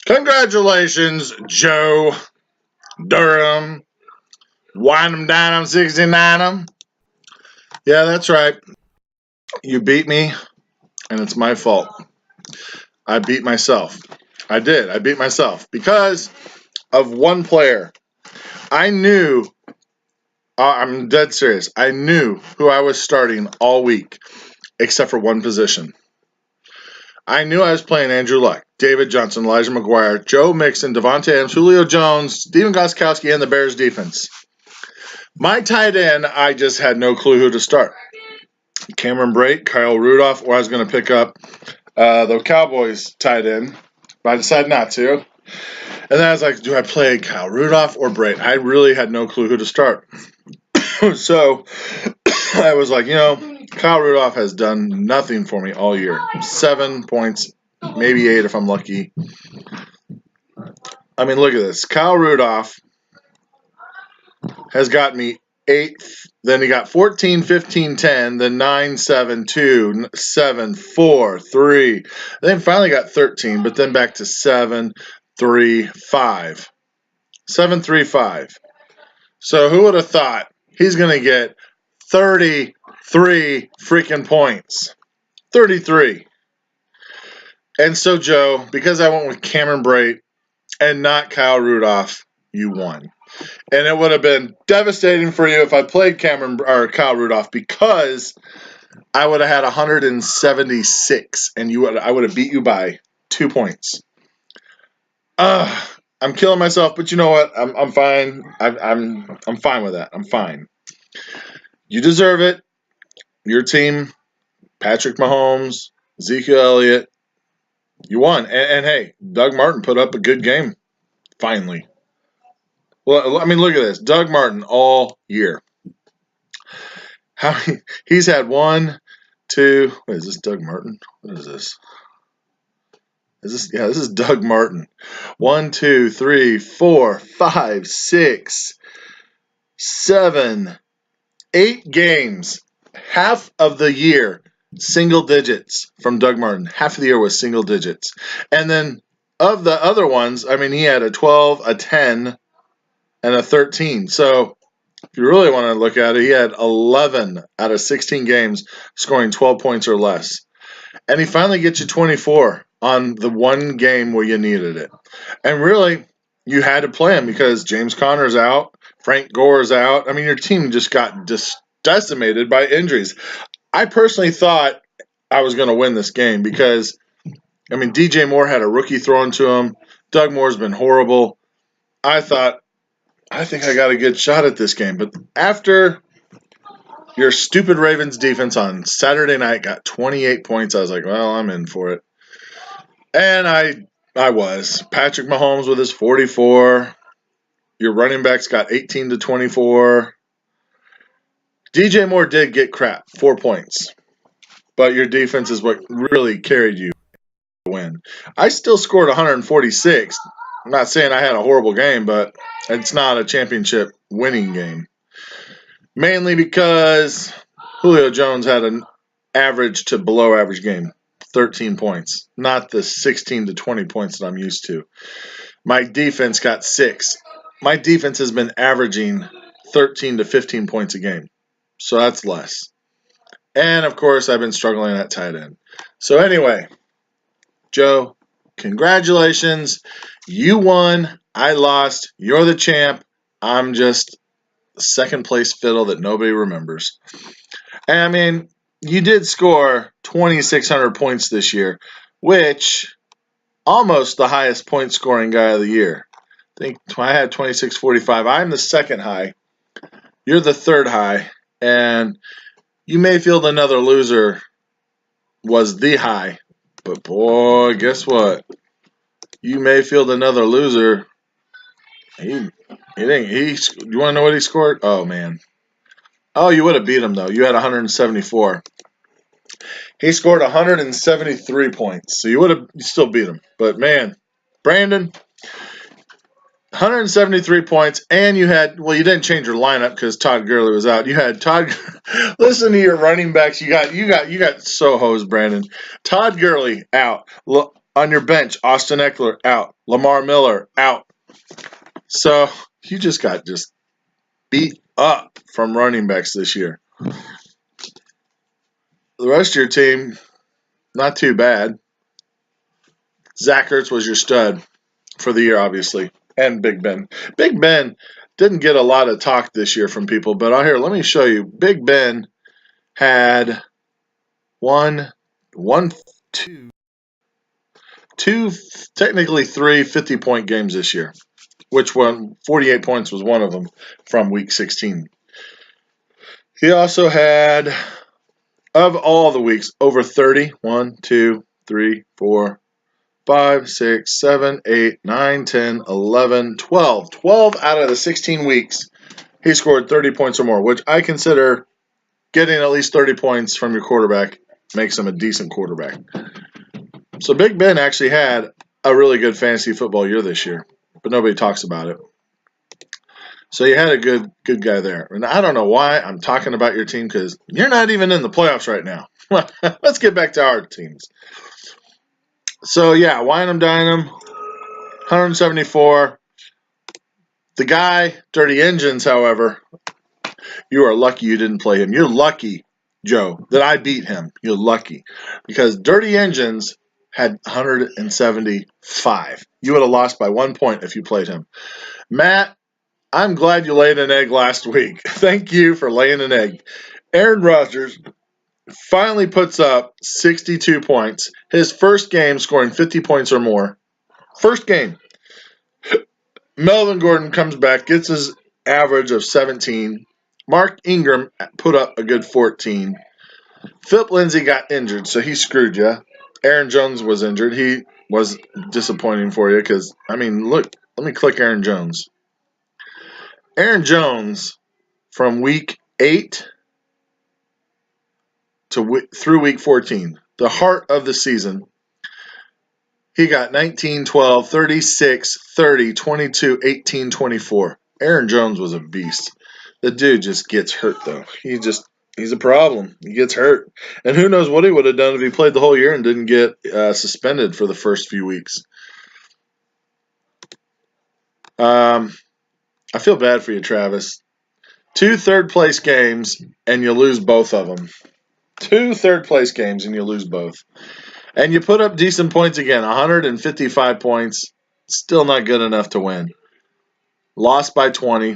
Congratulations, Joe Durham. Wine 'em down 'em, 69 'em. Yeah, that's right. You beat me, and it's my fault. I beat myself. I did. I beat myself because of one player. I knew, I'm dead serious, I knew who I was starting all week except for one position. I knew I was playing Andrew Luck, David Johnson, Elijah McGuire, Joe Mixon, Devontae Adams, Julio Jones, Steven Gostkowski, and the Bears defense. My tight end, I just had no clue who to start. Cameron Brate, Kyle Rudolph, or I was going to pick up the Cowboys tight end, but I decided not to. And then I was like, do I play Kyle Rudolph or Brate? I really had no clue who to start. So I was like, Kyle Rudolph has done nothing for me all year. 7 points, maybe 8 if I'm lucky. I mean, look at this. Kyle Rudolph has got me 8th. Then he got 14, 15, 10, then 9, 7, 2, 7, 4, 3. Then finally got 13, but then back to 7, 3, 5. 7, 3, 5. So who would have thought he's going to get 33 freaking points? 33. And so, Joe, because I went with Cameron Brate and not Kyle Rudolph, you won. And it would have been devastating for you if I played Kyle Rudolph, because I would have had 176 and I would have beat you by 2 points. I'm killing myself, but you know what? I'm fine. I'm fine with that. I'm fine. You deserve it. Your team, Patrick Mahomes, Ezekiel Elliott, you won. And hey, Doug Martin put up a good game. Finally. Well, I mean, look at this. Doug Martin all year. He's had 1, 2. Wait, is this Doug Martin? What is this? This is Doug Martin. 1, 2, 3, 4, 5, 6, 7, 8 games. Half of the year, single digits from Doug Martin. Half of the year was single digits. And then of the other ones, I mean, he had a 12, a 10, and a 13. So if you really want to look at it, he had 11 out of 16 games scoring 12 points or less. And he finally gets you 24 on the one game where you needed it. And really, you had to play him because James Conner's out, Frank Gore's out. I mean, your team just got decimated by injuries. I personally thought I was going to win this game because, I mean, DJ Moore had a rookie thrown to him. Doug Moore's been horrible. I think I got a good shot at this game. But after your stupid Ravens defense on Saturday night got 28 points, I was like, well, I'm in for it. And I was. Patrick Mahomes with his 44. Your running backs got 18 to 24. DJ Moore did get crap, 4 points. But your defense is what really carried you to win. I still scored 146. I'm not saying I had a horrible game, but it's not a championship winning game. Mainly because Julio Jones had an average to below average game, 13 points, not the 16 to 20 points that I'm used to. My defense got 6. My defense has been averaging 13 to 15 points a game, so that's less. And, of course, I've been struggling at tight end. So, anyway, Joe, congratulations. You won. I lost. You're the champ. I'm just second place fiddle that nobody remembers. And, I mean, you did score 2,600 points this year, which almost the highest point scoring guy of the year. I think I had 2,645. I'm the second high. You're the third high. And you may feel another loser was the high. But, boy, guess what? You may feel another loser. You want to know what he scored? Oh, man. Oh, you would have beat him, though. You had 174. He scored 173 points. So you still beat him. But, man, Brandon, 173 points, and you didn't change your lineup because Todd Gurley was out. You had listen to your running backs. You got so hosed, Brandon. Todd Gurley out. On your bench, Austin Eckler out. Lamar Miller out. So you just got beat up from running backs this year. The rest of your team, not too bad. Zach Ertz was your stud for the year, obviously, and Big Ben. Big Ben didn't get a lot of talk this year from people, but here, let me show you. Big Ben had two, technically three 50-point games this year, which 48 points was one of them from week 16. He also had, of all the weeks, over 30. 1, 2, 3, 4, 5, 6, 7, 8, 9, 10, 11, 12. 12 out of the 16 weeks, he scored 30 points or more, which I consider getting at least 30 points from your quarterback makes him a decent quarterback. So Big Ben actually had a really good fantasy football year this year, but nobody talks about it. So you had a good guy there. And I don't know why I'm talking about your team because you're not even in the playoffs right now. Let's get back to our teams. So, yeah, Wynum Dynam, 174. The guy, Dirty Engines, however, you are lucky you didn't play him. You're lucky, Joe, that I beat him. You're lucky. Because Dirty Engines had 175. You would have lost by 1 point if you played him. Matt, I'm glad you laid an egg last week. Thank you for laying an egg. Aaron Rodgers finally puts up 62 points. His first game scoring 50 points or more. First game. Melvin Gordon comes back, gets his average of 17. Mark Ingram put up a good 14. Philip Lindsay got injured, so he screwed you. Aaron Jones was injured. He was disappointing for you because, look, let me click Aaron Jones. Aaron Jones, from week 8 through week 14, the heart of the season, he got 19, 12, 36, 30, 22, 18, 24. Aaron Jones was a beast. The dude just gets hurt, though. He's a problem. He gets hurt. And who knows what he would have done if he played the whole year and didn't get suspended for the first few weeks. I feel bad for you, Travis. 2 third-place games, and you lose both of them. 2 third-place games, and you lose both. And you put up decent points again, 155 points. Still not good enough to win. Lost by 20.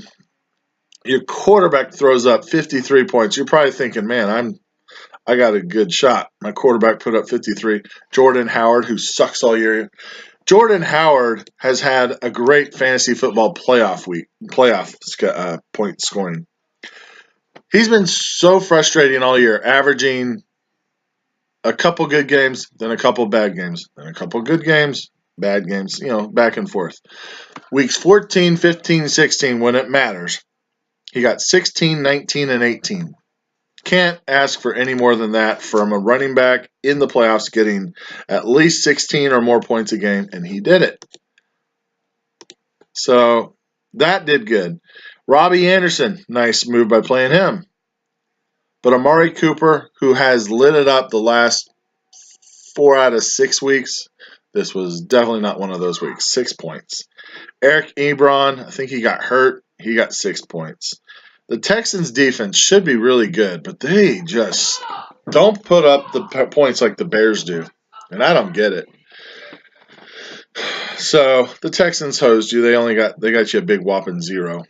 Your quarterback throws up 53 points. You're probably thinking, man, I got a good shot. My quarterback put up 53. Jordan Howard, who sucks all year. Jordan Howard has had a great fantasy football playoff point scoring. He's been so frustrating all year, averaging a couple good games, then a couple bad games, then a couple good games, bad games, back and forth. Weeks 14, 15, 16, when it matters, he got 16, 19, and 18. Can't ask for any more than that from a running back in the playoffs getting at least 16 or more points a game, and he did it. So that did good. Robbie Anderson, nice move by playing him. But Amari Cooper, who has lit it up the last 4 out of 6 weeks, this was definitely not one of those weeks. 6 points. Eric Ebron, I think he got hurt. He got 6 points. The Texans' defense should be really good, but they just don't put up the points like the Bears do. And I don't get it. So the Texans hosed you. They got you a big whopping 0.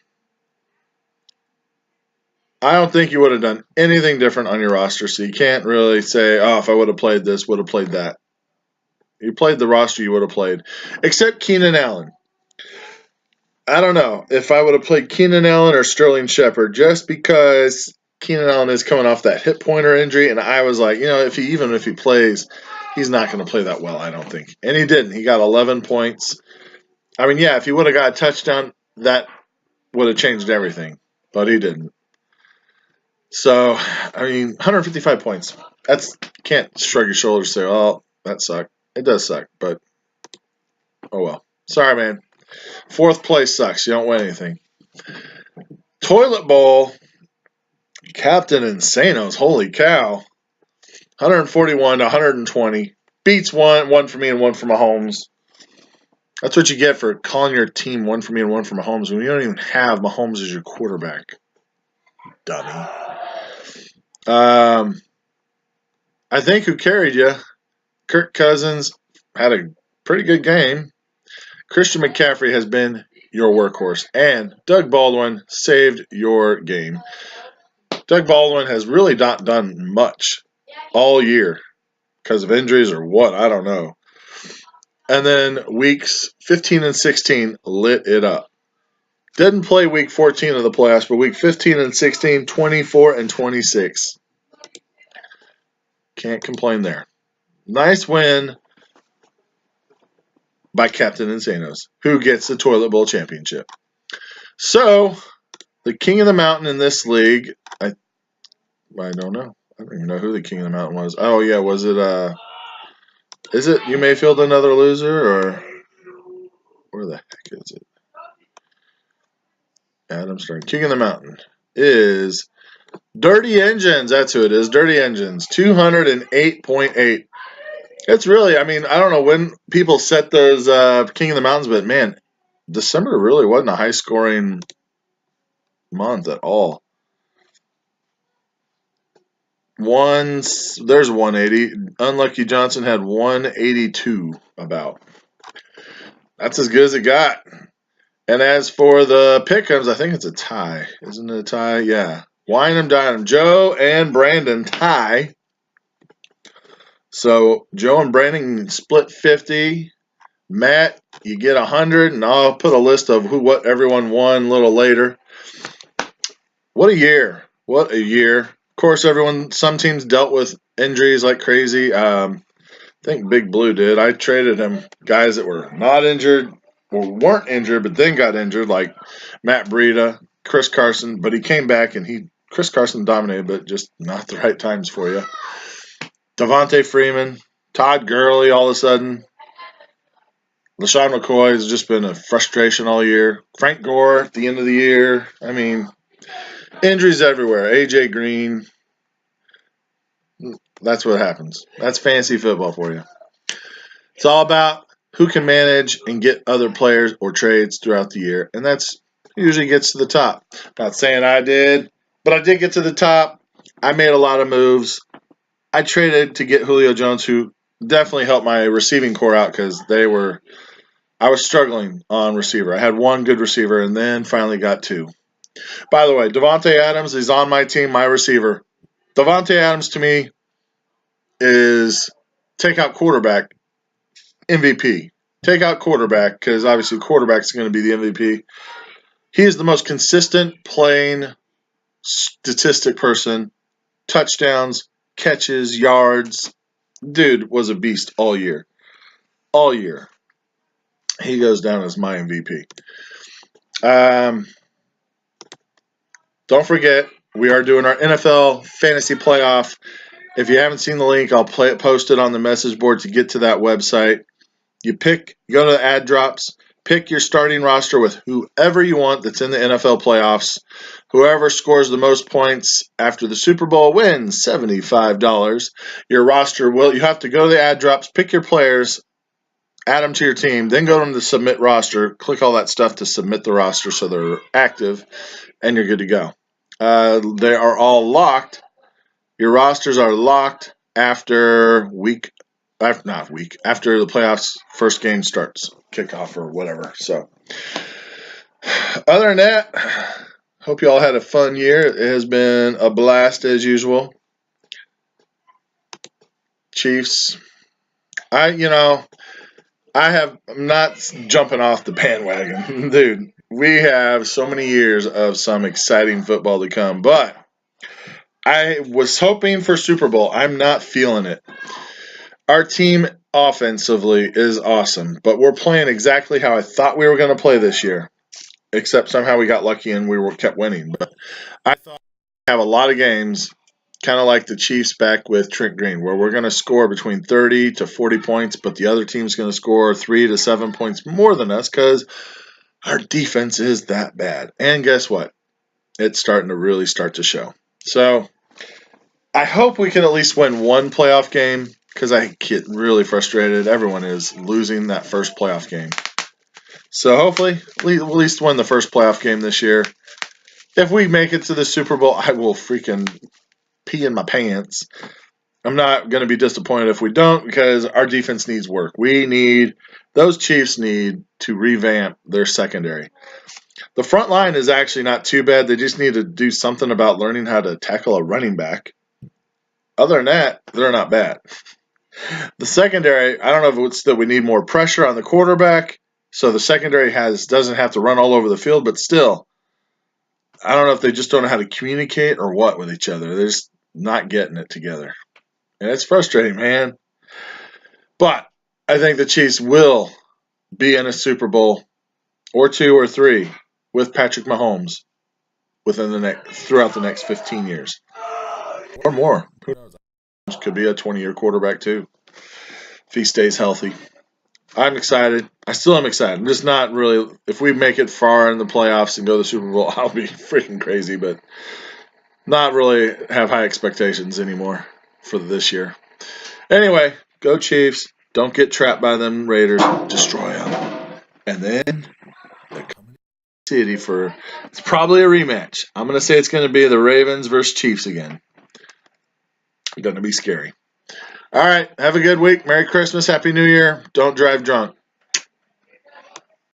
I don't think you would have done anything different on your roster, so you can't really say, oh, if I would have played this, would have played that. You played the roster you would have played, except Keenan Allen. I don't know if I would have played Keenan Allen or Sterling Shepard, just because Keenan Allen is coming off that hip pointer injury, and I was like, if he plays, he's not going to play that well, I don't think. And he didn't. He got 11 points. If he would have got a touchdown, that would have changed everything, but he didn't. So, 155 points. Can't shrug your shoulders and say, oh, that sucked. It does suck, but oh well. Sorry, man. 4th place sucks. You don't win anything. Toilet Bowl. Captain Insanos. Holy cow. 141 to 120. beats one for me and one for Mahomes. That's what you get for calling your team one for me and one for Mahomes when you don't even have Mahomes as your quarterback. Dummy. I think who carried you? Kirk Cousins had a pretty good game. Christian McCaffrey has been your workhorse, and Doug Baldwin saved your game. Doug Baldwin has really not done much all year because of injuries or what, I don't know. And then weeks 15 and 16 lit it up. Didn't play week 14 of the playoffs, but week 15 and 16, 24 and 26. Can't complain there. Nice win by Captain Insanos, who gets the Toilet Bowl championship. So, the king of the mountain in this league, I don't know. I don't even know who the king of the mountain was. Oh, yeah, was it, is it you Mayfield another loser, or where the heck is it? Adam Stern. King of the mountain is Dirty Engines. That's who it is. Dirty Engines. 208.8. It's really, I mean, I don't know when people set those King of the Mountains, but man, December really wasn't a high scoring month at all. There's 180. Unlucky Johnson had 182 about. That's as good as it got. And as for the pick'ems, I think it's a tie. Isn't it a tie? Yeah. Wine 'em, dine 'em. Joe and Brandon tie. So Joe and Brandon split 50. Matt, you get 100, and I'll put a list of what everyone won a little later. What a year. What a year. Of course, some teams dealt with injuries like crazy. I think Big Blue did. I traded him guys that were not injured or weren't injured, but then got injured, like Matt Breida, Chris Carson, but he came back and Chris Carson dominated, but just not the right times for you. Devontae Freeman, Todd Gurley all of a sudden. LaShawn McCoy has just been a frustration all year. Frank Gore at the end of the year. I mean, injuries everywhere. AJ Green. That's what happens. That's fantasy football for you. It's all about who can manage and get other players or trades throughout the year, and that's usually gets to the top. Not saying I did, but I did get to the top. I made a lot of moves. I traded to get Julio Jones, who definitely helped my receiving core out because I was struggling on receiver. I had one good receiver and then finally got two. By the way, Davante Adams is on my team, my receiver. Davante Adams to me is take out quarterback MVP. Take out quarterback because obviously quarterback is going to be the MVP. He is the most consistent playing statistic person. Touchdowns, catches, yards. Dude was a beast all year. All year. He goes down as my MVP. Don't forget, we are doing our NFL Fantasy Playoff. If you haven't seen the link, I'll post it on the message board to get to that website. You go to the ad drops, pick your starting roster with whoever you want that's in the NFL playoffs. Whoever scores the most points after the Super Bowl wins $75. Your roster you have to go to the ad drops, pick your players, add them to your team, then go to the submit roster, click all that stuff to submit the roster so they're active, and you're good to go. They are all locked. Your rosters are locked after after the playoffs first game starts, kickoff or whatever. So, other than that, hope you all had a fun year. It has been a blast as usual. Chiefs, I'm not jumping off the bandwagon, dude. We have so many years of some exciting football to come, but I was hoping for Super Bowl. I'm not feeling it. Our team offensively is awesome, but we're playing exactly how I thought we were going to play this year, except somehow we got lucky and we kept winning. But I thought we'd have a lot of games, kind of like the Chiefs back with Trent Green, where we're going to score between 30 to 40 points, but the other team's going to score 3 to 7 points more than us because our defense is that bad. And guess what? It's starting to really start to show. So I hope we can at least win one playoff game. because I get really frustrated. Everyone is losing that first playoff game. So hopefully we'll at least win the first playoff game this year. If we make it to the Super Bowl, I will freaking pee in my pants. I'm not going to be disappointed if we don't because our defense needs work. Those Chiefs need to revamp their secondary. The front line is actually not too bad. They just need to do something about learning how to tackle a running back. Other than that, they're not bad. The secondary, I don't know if it's that we need more pressure on the quarterback, so the secondary doesn't have to run all over the field, but still, I don't know if they just don't know how to communicate or what with each other. They're just not getting it together. And it's frustrating, man. But I think the Chiefs will be in a Super Bowl or 2 or 3 with Patrick Mahomes throughout the next 15 years. Or more. Who knows? Could be a 20-year quarterback too if he stays healthy. I'm excited. I still am excited. I'm just not really. If we make it far in the playoffs and go to the Super Bowl, I'll be freaking crazy, but not really have high expectations anymore for this year. Anyway, go Chiefs. Don't get trapped by them Raiders. Destroy them. And then they're coming to City for it's probably a rematch. I'm going to say it's going to be the Ravens versus Chiefs again. It's going to be scary. All right. Have a good week. Merry Christmas. Happy New Year. Don't drive drunk.